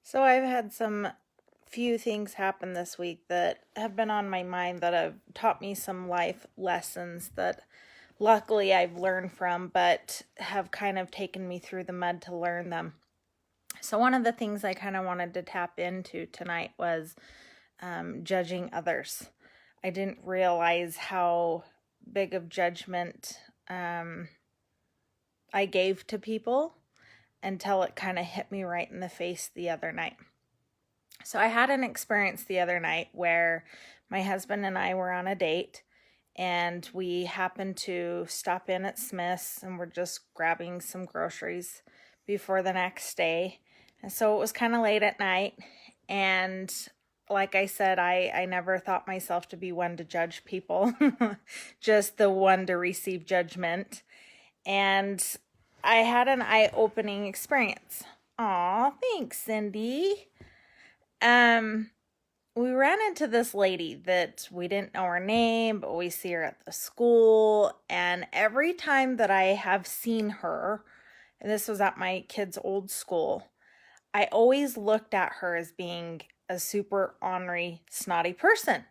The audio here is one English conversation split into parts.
So I've had some few things happen this week that have been on my mind that have taught me some life lessons that luckily I've learned from, but have kind of taken me through the mud to learn them. So one of the things I kind of wanted to tap into tonight was judging others. I didn't realize how big of judgment I gave to people until it kind of hit me right in the face the other night. So I had an experience the other night where my husband and I were on a date and we happened to stop in at Smith's and we're just grabbing some groceries before the next day. And so it was kind of late at night. And like I said, I never thought myself to be one to judge people, just the one to receive judgment. And I had an eye-opening experience. Aw, thanks, Cindy. Um, we ran into this lady that we didn't know her name, but we see her at the school. And every time that I have seen her, and this was at my kid's old school, I always looked at her as being a super ornery, snotty person.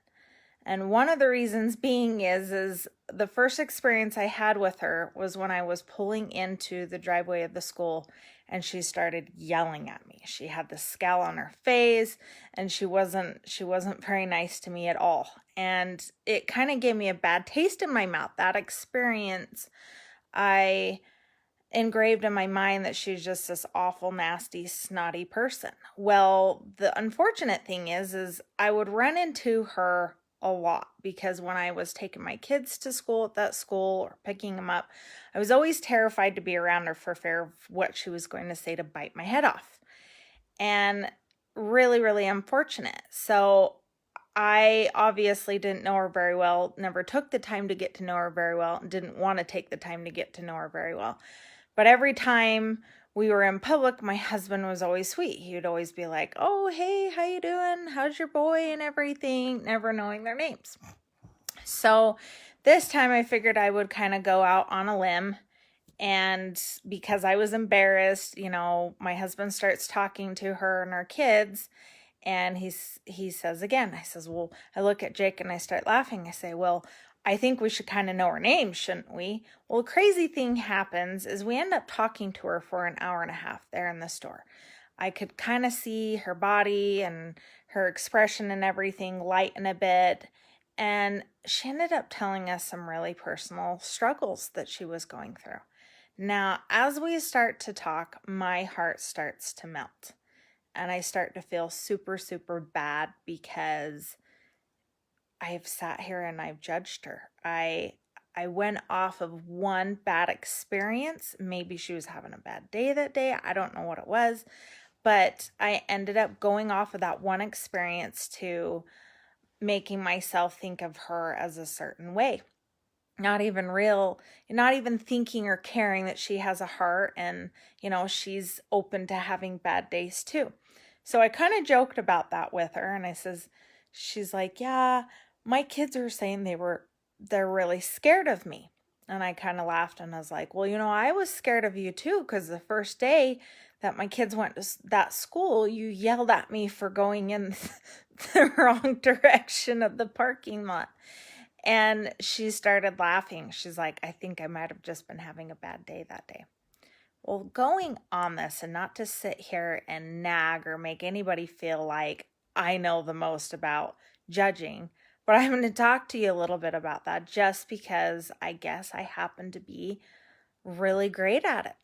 And one of the reasons being is the first experience I had with her was when I was pulling into the driveway of the school and she started yelling at me. She had the scowl on her face and she wasn't very nice to me at all. And it kind of gave me a bad taste in my mouth. That experience, I engraved in my mind that she's just this awful, nasty, snotty person. Well, the unfortunate thing is I would run into her a lot because when I was taking my kids to school at that school or picking them up, I was always terrified to be around her for fear of what she was going to say to bite my head off. And really, really unfortunate. So I obviously didn't know her very well, never took the time to get to know her very well, and didn't want to take the time to get to know her very well. But every time we were in public, my husband was always sweet. He would always be like, "Oh, hey, how you doing? How's your boy?" and everything, never knowing their names. So this time I figured I would kind of go out on a limb. And because I was embarrassed, my husband starts talking to her and our kids. And he says again, I says, well, I look at Jake and I start laughing. I say, well, I think we should kind of know her name, shouldn't we? Well, a crazy thing happens is we end up talking to her for an hour and a half there in the store. I could kind of see her body and her expression and everything lighten a bit. And she ended up telling us some really personal struggles that she was going through. Now, as we start to talk, my heart starts to melt and I start to feel super, super bad because I've sat here and I've judged her. I went off of one bad experience. Maybe she was having a bad day that day. I don't know what it was, but I ended up going off of that one experience to making myself think of her as a certain way. Not even thinking or caring that she has a heart and, she's open to having bad days too. So I kind of joked about that with her and she's like, yeah, my kids are saying they're really scared of me. And I kind of laughed and I was like, well, I was scared of you too, because the first day that my kids went to that school, you yelled at me for going in the wrong direction of the parking lot. And she started laughing. She's like, I think I might have just been having a bad day that day. Well, going on this, and not to sit here and nag or make anybody feel like I know the most about judging, but I'm going to talk to you a little bit about that just because I guess I happen to be really great at it.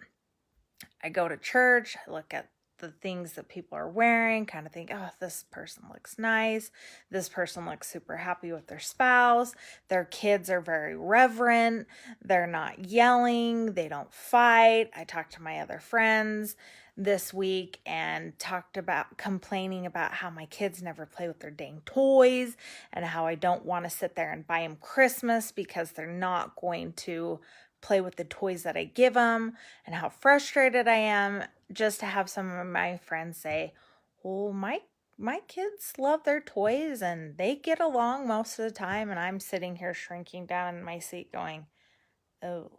I go to church, I look at the things that people are wearing, kind of think, oh, this person looks nice. This person looks super happy with their spouse. Their kids are very reverent. They're not yelling. They don't fight. I talked to my other friends this week and talked about complaining about how my kids never play with their dang toys and how I don't want to sit there and buy them Christmas because they're not going to play with the toys that I give them, and how frustrated I am just to have some of my friends say, well, my kids love their toys and they get along most of the time, and I'm sitting here shrinking down in my seat going, oh,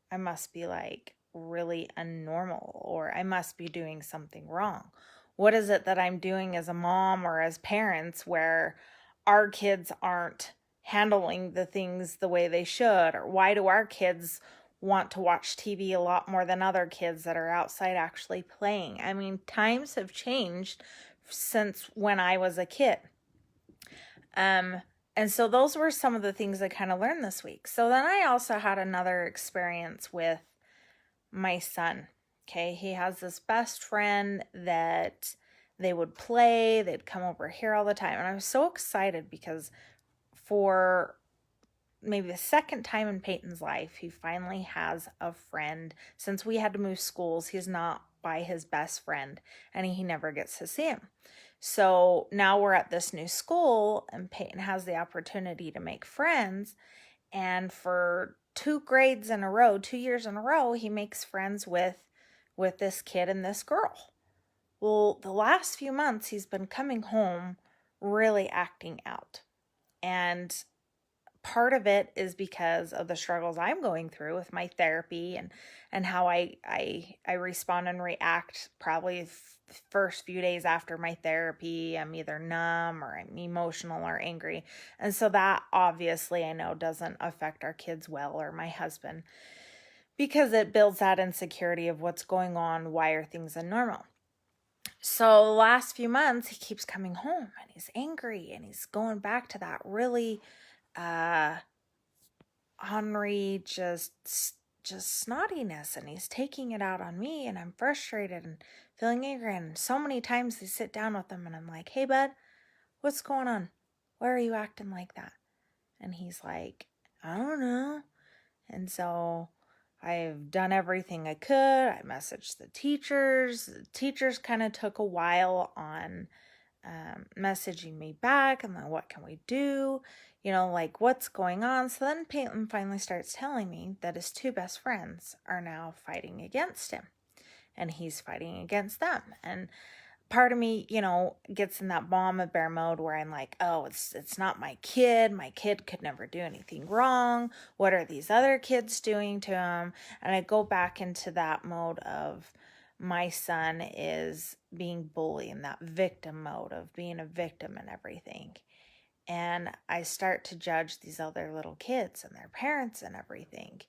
I must be like really unnormal, or I must be doing something wrong, What is it that I'm doing as a mom or as parents where our kids aren't handling the things the way they should? Or why do our kids want to watch TV a lot more than other kids that are outside actually playing? I mean, times have changed since when I was a kid. And so those were some of the things I kind of learned this week. So then I also had another experience with my son. Okay, he has this best friend that they would play, they'd come over here all the time. And I was so excited because for maybe the second time in Peyton's life, he finally has a friend. Since we had to move schools, he's not by his best friend and he never gets to see him. So now we're at this new school and Peyton has the opportunity to make friends. And for 2 years in a row, he makes friends with this kid and this girl. Well, the last few months, he's been coming home really acting out. And part of it is because of the struggles I'm going through with my therapy and how I respond and react probably first few days after my therapy. I'm either numb or I'm emotional or angry. And so that obviously I know doesn't affect our kids well or my husband because it builds that insecurity of what's going on, why are things unnormal. So the last few months he keeps coming home and he's angry and he's going back to that really Henri just snottiness, and he's taking it out on me, and I'm frustrated and feeling angry. And so many times I sit down with him and I'm like, hey bud, what's going on? Why are you acting like that? And he's like, I don't know. And so I've done everything I could. I messaged the teachers. The teachers kind of took a while on messaging me back and then what can we do, like what's going on. So then Peyton finally starts telling me that his 2 best friends are now fighting against him and he's fighting against them. And part of me, gets in that mama bear mode where I'm like, oh, it's not my kid. My kid could never do anything wrong. What are these other kids doing to him? And I go back into that mode of my son is being bullied, in that victim mode of being a victim and everything. And I start to judge these other little kids and their parents and everything.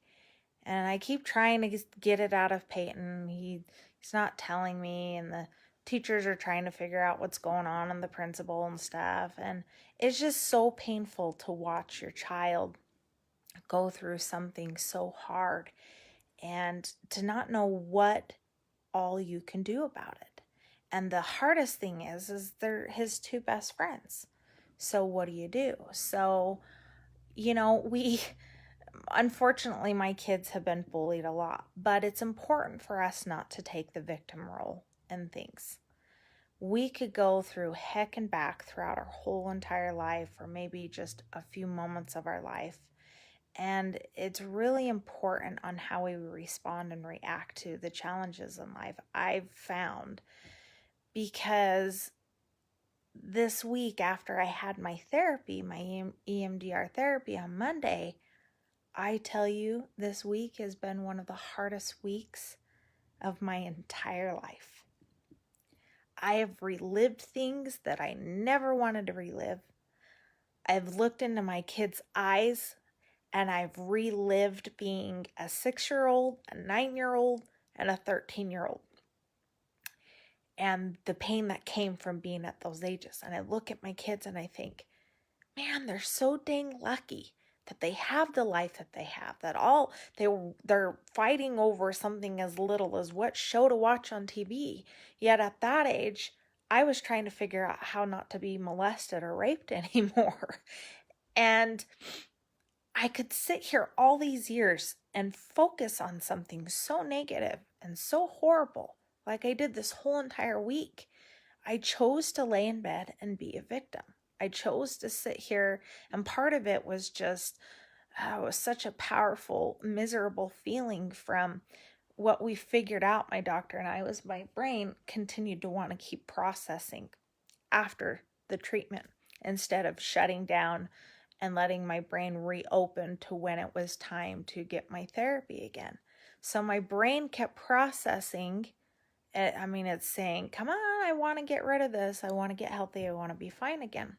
And I keep trying to get it out of Peyton. He's not telling me, and the teachers are trying to figure out what's going on, and the principal and stuff. And it's just so painful to watch your child go through something so hard and to not know what all you can do about it. And the hardest thing is they're his 2 best friends. So what do you do? So, we unfortunately my kids have been bullied a lot, but it's important for us not to take the victim role in things. We could go through heck and back throughout our whole entire life, or maybe just a few moments of our life. And it's really important on how we respond and react to the challenges in life, I've found. Because this week after I had my therapy, my EMDR therapy on Monday, I tell you, this week has been one of the hardest weeks of my entire life. I have relived things that I never wanted to relive. I've looked into my kids' eyes and I've relived being a 6-year-old, a 9-year-old, and a 13-year-old. And the pain that came from being at those ages. And I look at my kids and I think, man, they're so dang lucky that they have the life that they have, that they're fighting over something as little as what show to watch on TV. Yet at that age, I was trying to figure out how not to be molested or raped anymore. And I could sit here all these years and focus on something so negative and so horrible, like I did this whole entire week. I chose to lay in bed and be a victim. I chose to sit here, and part of it was just, it was such a powerful, miserable feeling from what we figured out, my doctor and I, was my brain continued to want to keep processing after the treatment instead of shutting down and letting my brain reopen to when it was time to get my therapy again. So my brain kept processing It's saying, come on, I want to get rid of this. I want to get healthy. I want to be fine again.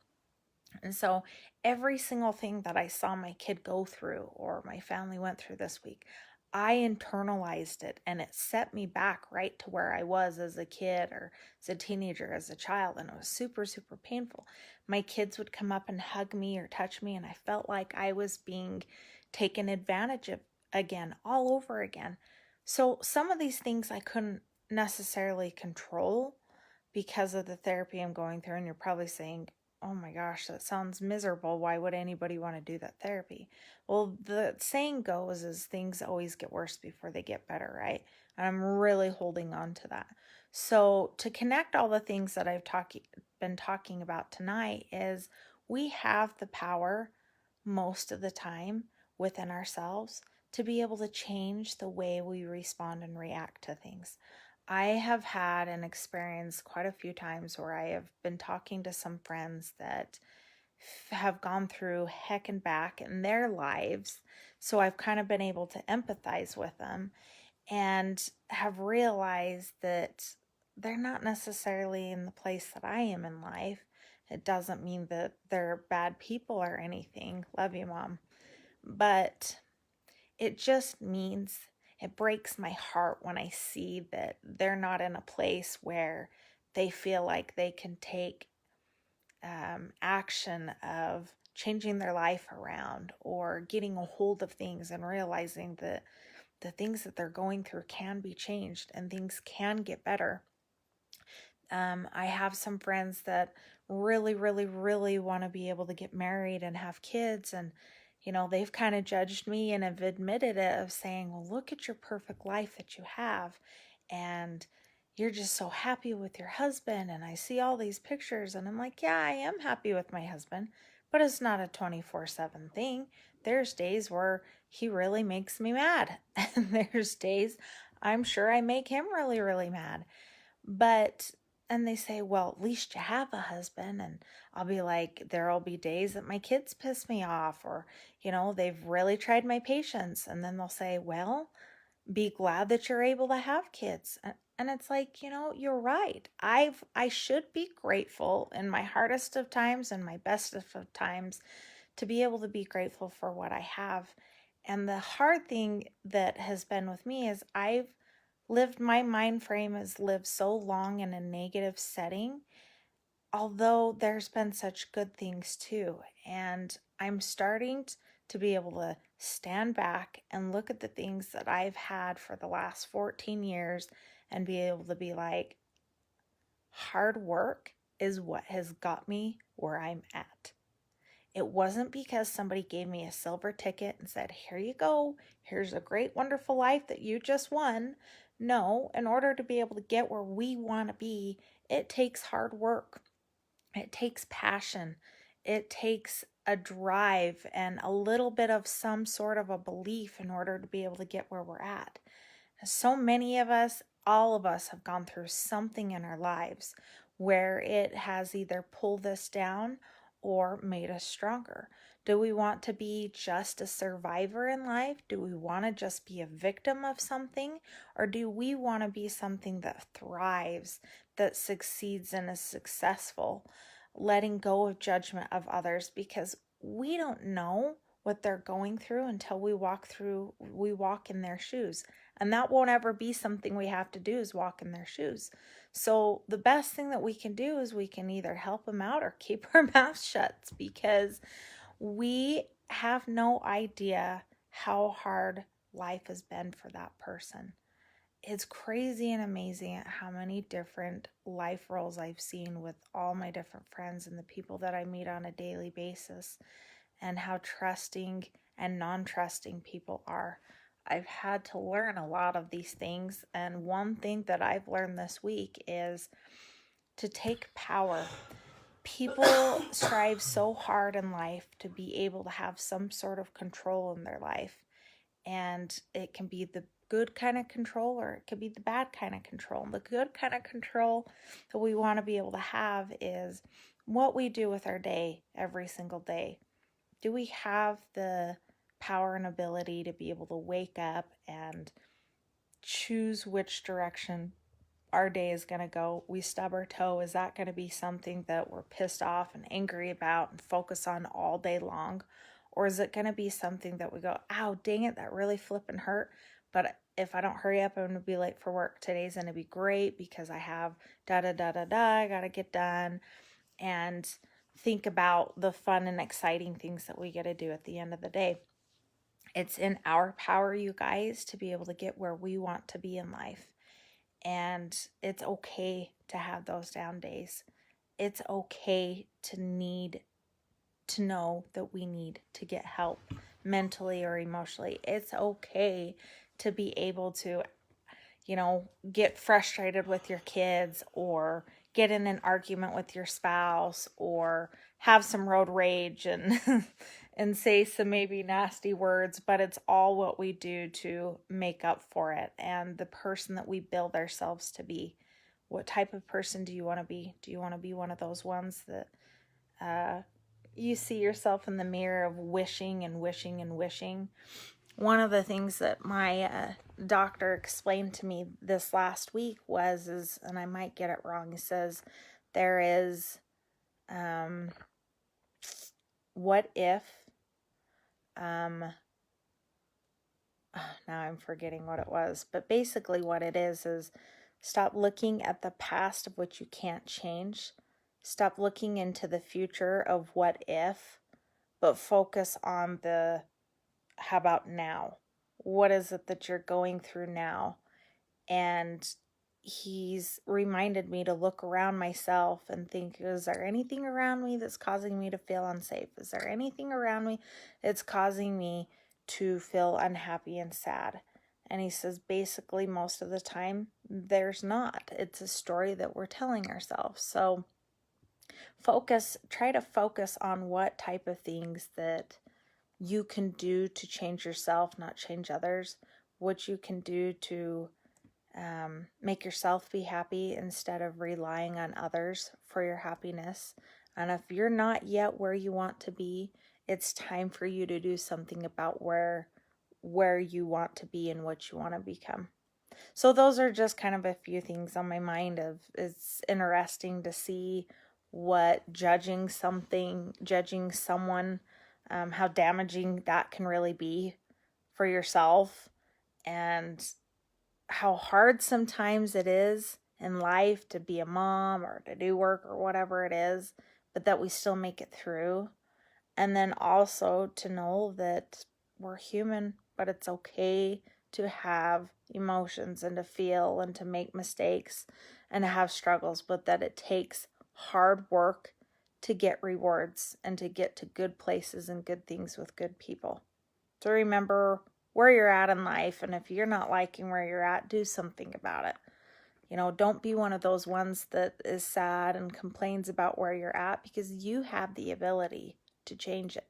And so every single thing that I saw my kid go through or my family went through this week, I internalized it, and it set me back right to where I was as a kid or as a teenager, as a child. And it was super, super painful. My kids would come up and hug me or touch me, and I felt like I was being taken advantage of again, all over again. So some of these things I couldn't necessarily control because of the therapy I'm going through. And you're probably saying, oh my gosh, that sounds miserable. Why would anybody want to do that therapy? Well, the saying goes is things always get worse before they get better, right? And I'm really holding on to that. So to connect all the things that I've been talking about tonight is we have the power most of the time within ourselves to be able to change the way we respond and react to things. I have had an experience quite a few times where I have been talking to some friends that have gone through heck and back in their lives. So I've kind of been able to empathize with them and have realized that they're not necessarily in the place that I am in life. It doesn't mean that they're bad people or anything. Love you, Mom. But it just means it breaks my heart when I see that they're not in a place where they feel like they can take action of changing their life around or getting a hold of things and realizing that the things that they're going through can be changed and things can get better. I have some friends that really, really, really want to be able to get married and have kids. And, they've kind of judged me and have admitted it of saying, well, look at your perfect life that you have. And you're just so happy with your husband. And I see all these pictures and I'm like, yeah, I am happy with my husband, but it's not a 24/7 thing. There's days where he really makes me mad. And there's days I'm sure I make him really, really mad. But and they say, well, at least you have a husband. And I'll be like, there'll be days that my kids piss me off or, they've really tried my patience. And then they'll say, well, be glad that you're able to have kids. And it's like, you're right. I should be grateful in my hardest of times and my best of times to be able to be grateful for what I have. And the hard thing that has been with me is my mind frame has lived so long in a negative setting, although there's been such good things too. And I'm starting to be able to stand back and look at the things that I've had for the last 14 years and be able to be like, hard work is what has got me where I'm at. It wasn't because somebody gave me a silver ticket and said, here you go, here's a great, wonderful life that you just won. No, in order to be able to get where we want to be, it takes hard work. It takes passion. It takes a drive and a little bit of some sort of a belief in order to be able to get where we're at. So many of us, all of us have gone through something in our lives where it has either pulled us down or made us stronger. Do we want to be just a survivor in life? Do we want to just be a victim of something? Or do we want to be something that thrives, that succeeds and is successful, letting go of judgment of others? Because we don't know what they're going through until we walk in their shoes. And that won't ever be something we have to do, is walk in their shoes. So the best thing that we can do is we can either help them out or keep our mouth shut, because we have no idea how hard life has been for that person. It's crazy and amazing at how many different life roles I've seen with all my different friends and the people that I meet on a daily basis, and how trusting and non-trusting people are. I've had to learn a lot of these things, and one thing that I've learned this week is to take power. People strive so hard in life to be able to have some sort of control in their life, and it can be the good kind of control or it could be the bad kind of control. The good kind of control that we want to be able to have is what we do with our day every single day. Do we have the power and ability to be able to wake up and choose which direction our day is going to go. We stub our toe. Is that going to be something that we're pissed off and angry about and focus on all day long? Or is it going to be something that we go, ow, dang it, that really flipping hurt. But if I don't hurry up, I'm going to be late for work. Today's going to be great because I have I got to get done. And think about the fun and exciting things that we get to do at the end of the day. It's in our power, you guys, to be able to get where we want to be in life. And it's okay to have those down days. It's okay to need to know that we need to get help mentally or emotionally. It's okay to be able to, get frustrated with your kids or get in an argument with your spouse or have some road rage and and say some maybe nasty words, but it's all what we do to make up for it and the person that we build ourselves to be. What type of person do you want to be? Do you want to be one of those ones that you see yourself in the mirror of wishing and wishing and wishing? One of the things that my doctor explained to me this last week was, and I might get it wrong, he says there is, what if, now I'm forgetting what it was, but basically what it is stop looking at the past of what you can't change. Stop looking into the future of what if, but focus on the how about now? What is it that you're going through now? And he's reminded me to look around myself and think, is there anything around me that's causing me to feel unsafe? Is there anything around me that's causing me to feel unhappy and sad? And he says, basically, most of the time, there's not. It's a story that we're telling ourselves. So try to focus on what type of things that you can do to change yourself, not change others. What you can do to make yourself be happy instead of relying on others for your happiness. And if you're not yet where you want to be, it's time for you to do something about where you want to be and what you want to become. So those are just kind of a few things on my mind. It's interesting to see what judging someone, how damaging that can really be for yourself, and how hard sometimes it is in life to be a mom or to do work or whatever it is, but that we still make it through. And then also to know that we're human, but it's okay to have emotions and to feel and to make mistakes and to have struggles, but that it takes hard work to get rewards and to get to good places and good things with good people. So remember where you're at in life, and if you're not liking where you're at, do something about it. Don't be one of those ones that is sad and complains about where you're at, because you have the ability to change it.